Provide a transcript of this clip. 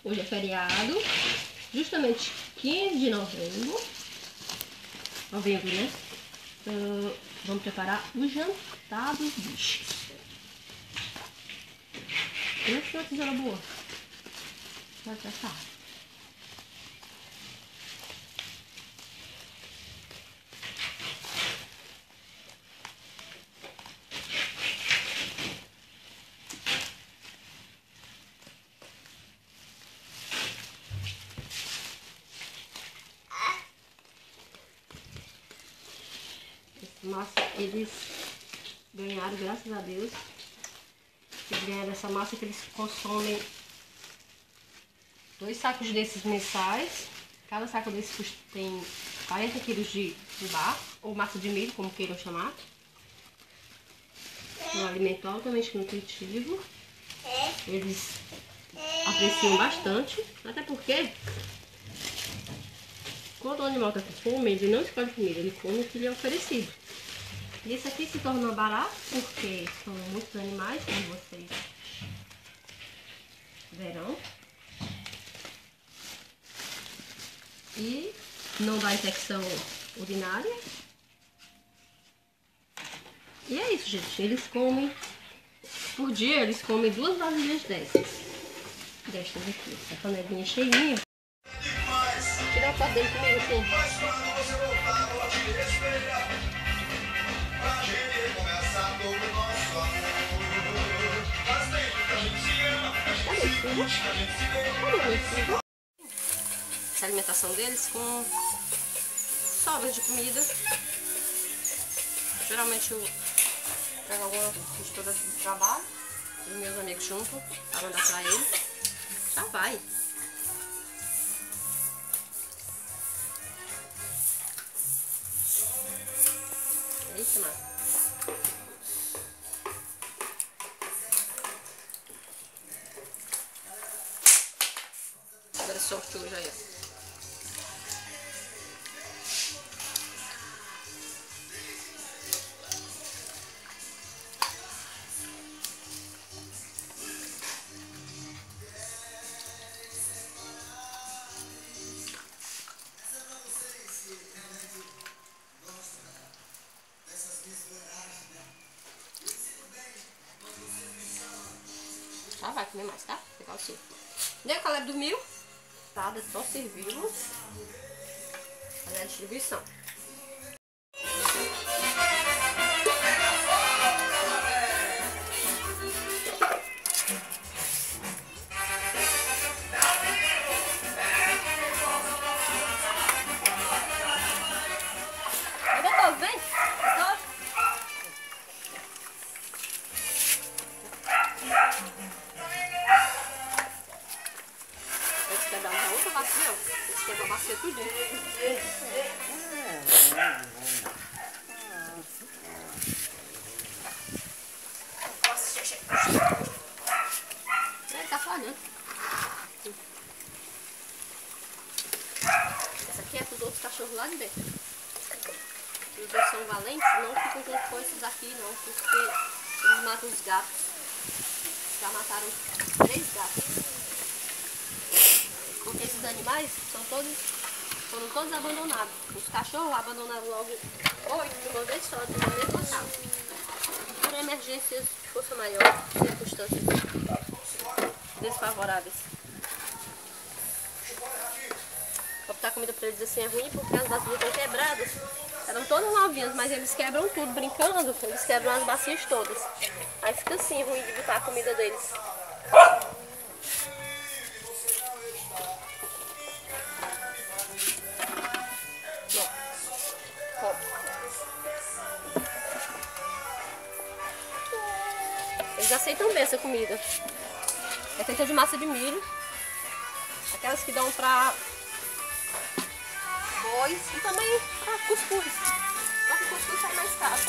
Hoje é feriado, justamente 15 de novembro. Novembro, né? Vamos preparar o jantar dos bichos. Essa é uma tesoura boa. Vai passar. Massa, eles ganharam, graças a Deus. Eles ganharam essa massa que eles consomem 2 sacos desses mensais. Cada saco desses tem 40 quilos de barro, ou massa de milho, como queiram chamar. Um alimento altamente nutritivo. Eles apreciam bastante, até porque quando o animal está com fome, ele não escolhe comida, ele come o que lhe é oferecido. E esse aqui se torna barato porque são muitos animais, como vocês verão. E não dá infecção urinária. E é isso, gente. Eles comem, por dia, eles comem 2 vasilhas dessas. Destas aqui, essa panelinha cheinha. Tira a foto dele comigo, assim. Essa alimentação deles com sobras de comida. Geralmente eu pego alguma mistura do trabalho, os meus amigos junto, para mandar pra ele. Já vai. É isso, mano. Agora sorte hoje aí, ó. Já vai comer mais, tá? Vou pegar o seu. Daí o Caleb dormiu. Tá, só servimos. Fazer a distribuição. Vem! Eles querem dar uma outra bacia, ó. Eles querem uma bacia tudo. Ele tá falhando. Essa aqui é para os outros cachorros lá de dentro. Os dois são valentes, não ficam junto com esses aqui não, porque eles matam os gatos. Já mataram 3 gatos. Porque esses animais foram todos abandonados. Os cachorros abandonaram logo 8 de uma vez só, de uma mesma casa. Por emergências de força maior, circunstâncias desfavoráveis. Botar comida para eles assim é ruim porque as bacias estão quebradas. Eram todas novinhas, mas eles quebram tudo brincando, eles quebram as bacias todas. Aí fica assim, ruim de botar a comida deles. Eles aceitam bem essa comida. É feita de massa de milho. Aquelas que dão pra bois e também pra cuscuz. Só que o cuscuz sai mais caro.